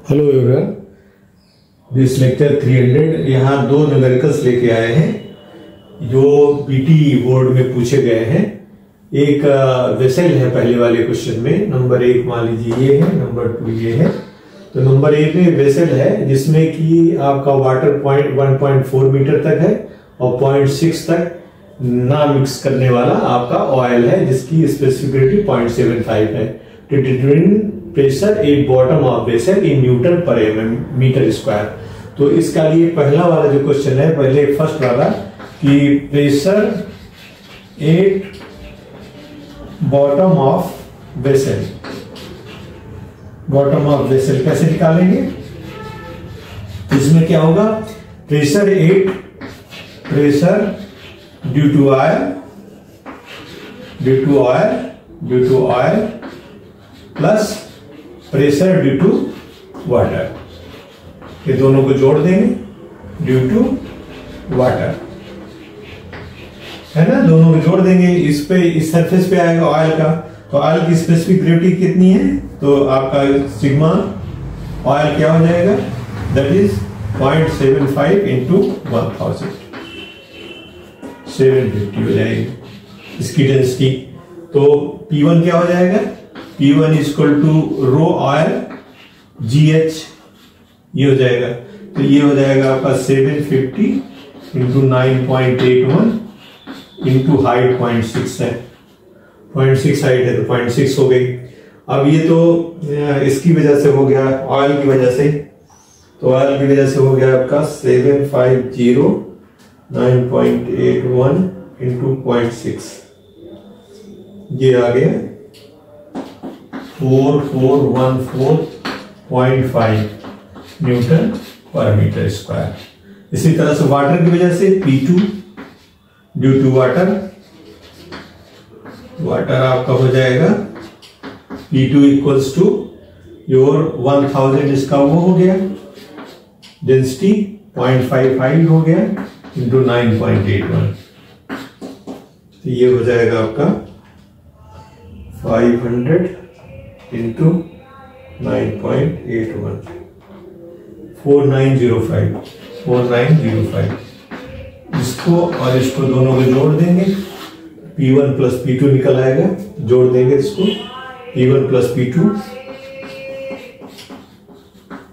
Hello everyone, this lecture 300 यहाँ दो numericals लेके आए हैं जो बीटी बोर्ड में पूछे गए हैं। एक वेसल है पहले वाले क्वेश्चन में, नंबर 1 मान लीजिए ये है, नंबर 2 ये है। तो नंबर 1 में वेसल है जिसमें कि आपका वाटर पॉइंट 1.4 मीटर तक है और 0.6 तक ना मिक्स करने वाला आपका ऑयल है जिसकी स्पेसिफिसिटी 0.75 है। To determine pressure in bottom of vessel in newton per metre square. तो इसका लिए पहला वाला जो क्वेश्चन है, पहले फर्स्ट वाला कि pressure at bottom of vessel, bottom of vessel कैसे निकालेंगे? इसमें क्या होगा? Pressure at, pressure due to oil, due to oil, due to oil plus pressure due to water, ये दोनों को जोड़ देंगे। ड्यू टू वाटर है ना, दोनों को जोड़ देंगे। इस पे इस सरफेस पे आएगा ऑयल का, तो ऑयल की स्पेसिफिक ग्रेविटी कितनी है? तो आपका सिग्मा ऑयल क्या हो जाएगा? दैट इज 0.75 इंटू 1000, 750 हो जाएगी इसकी डेंसिटी। तो P1 क्या हो जाएगा? P1 equal to rho oil GH, ये हो जाएगा। तो ये हो जाएगा आपका 750 इंटू 9.81 इंटू हाइट 0.6 है, 0.6 हाइट है तो 0.6 हो गई। अब ये तो इसकी वजह से हो गया, ऑयल की वजह से। तो ऑयल की वजह से हो गया आपका 750 9.81 इंटू 0.6, ये आ गया 4414.5 न्यूटन पर मीटर स्क्वायर। इसी तरह से वाटर की वजह से P2 due to water, water आपका हो जाएगा P2 इक्वल्स टू योर 1000, इसका वो हो गया डेंसिटी 0.55 हो गया इंटू 9.81। तो ये हो जाएगा आपका 500 इंटू 9.81, 4905। इसको और इसको दोनों को जोड़ देंगे, P1 प्लस P2 निकल आएगा, जोड़ देंगे इसको, P1 प्लस P2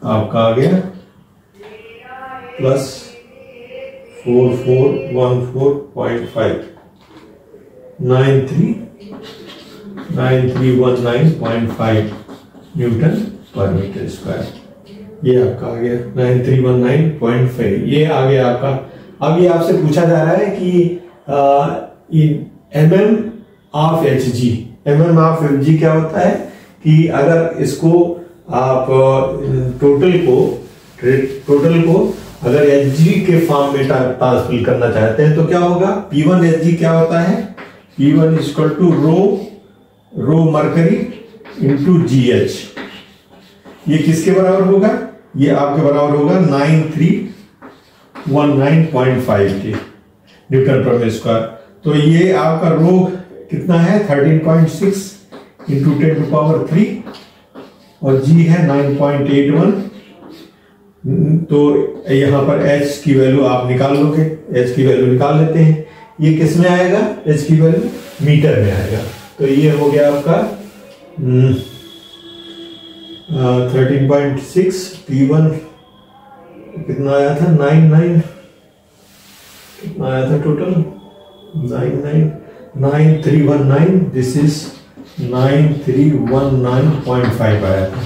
आपका आ गया plus 4414.5 9319.5 Newton per metre square. ये आपका आ गया 9319.5, ये आ गया आपका। अब ये आपसे पूछा जा रहा है कि mm of Hg, mm of Hg क्या होता है कि अगर इसको आप टोटल को अगर Hg के फॉर्म में ट्रांसफर करना चाहते हैं तो क्या होगा? P1 Hg क्या होता है? P1 equal to rho mercury into GH। ये किसके बराबर होगा? ये आपके बराबर होगा 9319.5 के न्यूटन पर मीटर स्क्वायर। तो ये आपका रो कितना है? 13.6 इंटू 10⁻³ और G है 9.81। तो यहां पर H की वैल्यू आप निकाल लोगे, H की वैल्यू निकाल लेते हैं। ये किस में आएगा? H की वैल्यू मीटर में आएगा। तो ये हो गया आपका 13.6, P1 कितना आया था? 99, कितना आया था टोटल? 9319, दिस इज 9319.5 आया था।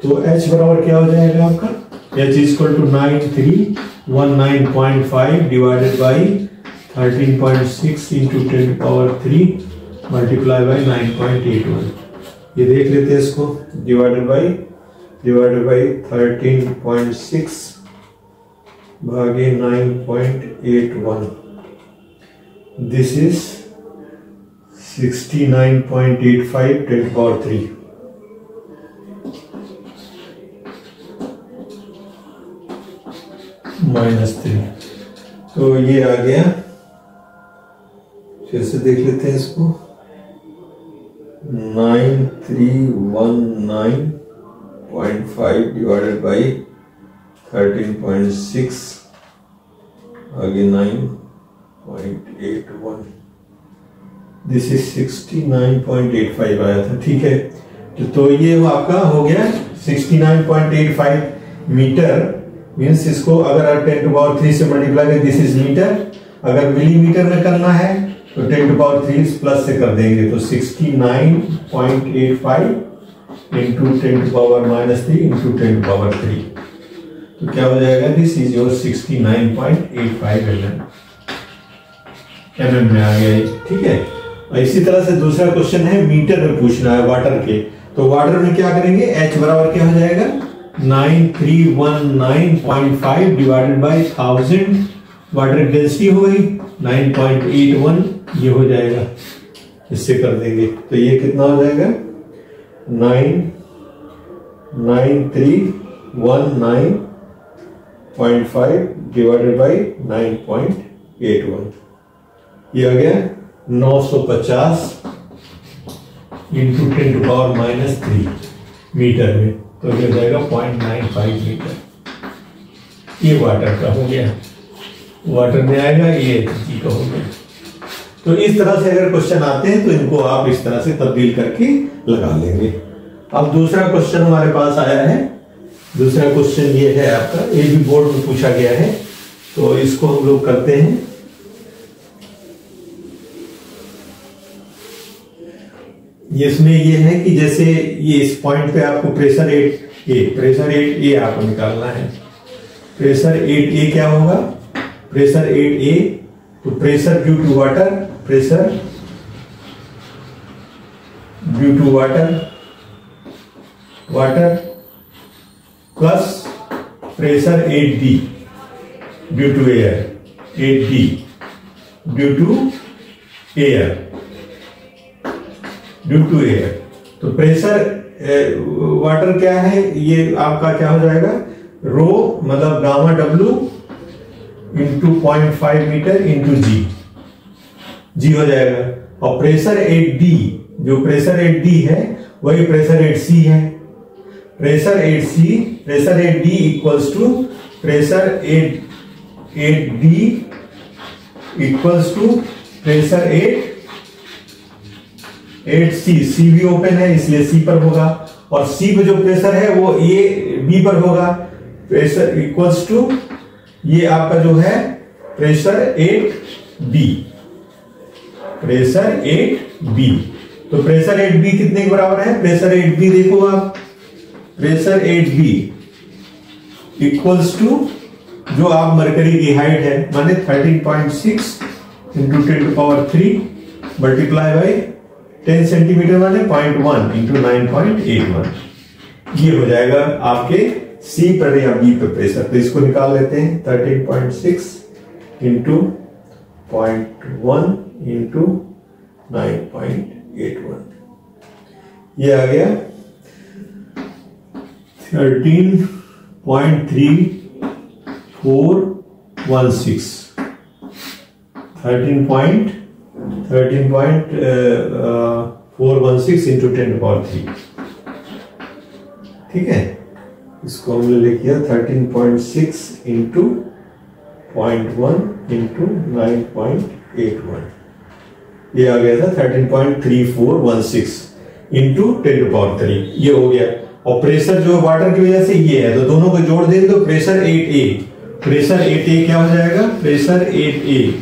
तो H बराबर क्या हो जाएगा आपका? H equal to 9319.5 divided by 13.6 into 10⁻³ multiply by 9.81। ये देख लेते हैं इसको, डिवाइडेड बाई 13.6 भागे 9.81, दिस इज 69.85 10⁻³ -3। तो ये आ गया, फिर से देख लेते हैं इसको, 9319 0.5 डिवाइडेड बाई 13.6 आगे 9.81, दिस इज 69.85 आया था। ठीक है, तो ये वो आपका हो गया 69.85 मीटर। मीन्स इसको अगर आप 10 टू पावर 3 से मल्टीप्लाई करें, दिस इज मीटर। अगर मिलीमीटर में करना है तो 10 टू पावर 3 प्लस से कर देंगे, तो 69.85 into 10 to power -3 into 10 to power 3, तो क्या हो जाएगा, दिस इज योर 69.85 mm में आ गया। ठीक है, इसी तरह से दूसरा क्वेश्चन है, मीटर में पूछना है वाटर के। तो वाटर में क्या करेंगे, H बराबर क्या हो जाएगा, 9319.5 डिवाइडेड बाई 1000, वाटर डेंसिटी हो गई 9.81, ये हो जाएगा, इससे कर देंगे तो ये कितना हो जाएगा, 9319.5 डिवाइडेड बाई 9.81, ये आ गया 950 इंटू 10 टू पावर -3 मीटर में, तो ये हो जाएगा 0.95 मीटर। ये वाटर का हो गया, वाटर में आएगा, ये जी का हो गया। तो इस तरह से अगर क्वेश्चन आते हैं तो इनको आप इस तरह से तब्दील करके लगा लेंगे। अब दूसरा क्वेश्चन हमारे पास आया है। दूसरा क्वेश्चन ये है आपका, ये भी बोर्ड में पूछा गया है, तो इसको हम लोग करते हैं। इसमें ये है कि जैसे ये इस पॉइंट पे आपको प्रेशर 8A आपको निकालना है। प्रेशर 8A क्या होगा, प्रेशर 8A, तो pressure due to water, pressure due to water plus pressure 8D due to air, 8D due to air, तो प्रेशर वाटर क्या है, ये आपका क्या हो जाएगा, रो मतलब gamma W into 0.5 metre into g हो जाएगा। और प्रेशर 8D, जो प्रेशर 8D है वही प्रेशर 8C है। Pressure 8D equals to pressure 8D equals to pressure 8C। C भी ओपन है इसलिए सी पर होगा, और सी पे जो प्रेशर है वो ये बी पर होगा। प्रेशर इक्वल्स टू ये आपका जो है प्रेशर 8B, प्रेशर 8B। तो प्रेशर 8B कितने के बराबर है, प्रेशर 8B देखो आप, प्रेशर 8B इक्वल्स टू जो आप मरकरी की हाइट है माने 13.6 into 10 to power 3 multiply by 10 centimetre माने 0.1 इंटू 9.81, ये हो जाएगा आपके सी पर या बी पर प्रेशर। तो इसको निकाल लेते हैं, 13.6 इंटू 0.1 इंटू 9.81, ये आ गया 13.3416, 13.416 इंटू 10 टू पावर 3। ठीक है, इसको हमने लिख दिया 13.6 इंटू 0.1 इंटू 9.81, ये आ गया था 13.3416 इंटू 10 टू पावर 3, ये हो गया। और प्रेशर जो वाटर की वजह से ये है, तो दोनों को जोड़ देंगे तो प्रेशर 8A, प्रेशर 8A क्या हो जाएगा, pressure 8A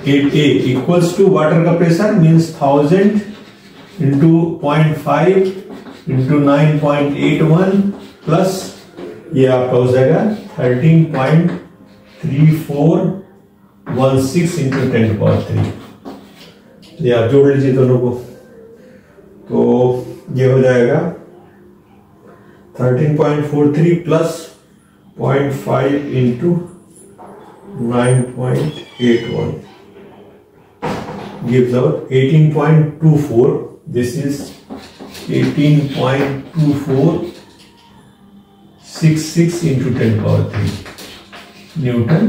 equals to water का pressure means 1000 into 0.5 into 9.81 plus ये आपका हो जाएगा 13.3416 इंटू 10 टू पावर 3। ये आप जोड़ लीजिए दोनों को, तो ये हो जाएगा 13.43 plus 0.5 into 9.81 gives out 18.24. This is 18.2466 into 10 power 3 Newton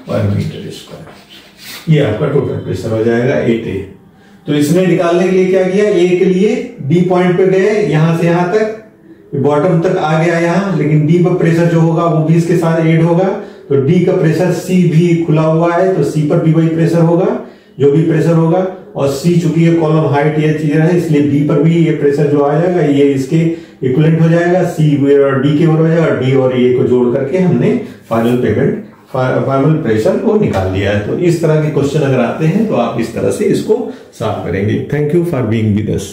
per metre square. ये आपका टोटल प्रेशर हो जाएगा 8A। तो इसमें निकालने के लिए क्या किया, ए के लिए डी पॉइंट पे गए, यहां से यहां तक बॉटम तक आ गया यहाँ, लेकिन डी पर प्रेशर जो होगा वो भी इसके साथ ऐड होगा। तो डी का प्रेशर, सी भी खुला हुआ है तो सी पर भी वही प्रेशर होगा जो भी प्रेशर होगा, और सी चूंकि ये कॉलम हाइट ये चीज है इसलिए बी पर भी ये प्रेशर जो आ जाएगा ये इसके इक्विवेलेंट हो जाएगा, सी और डी के बराबर हो जाएगा, डी और ए को जोड़ करके हमने फाइनल प्रेशर को निकाल लिया है। तो इस तरह के क्वेश्चन अगर आते हैं तो आप इस तरह से इसको सॉल्व करेंगे। Thank you for being with us.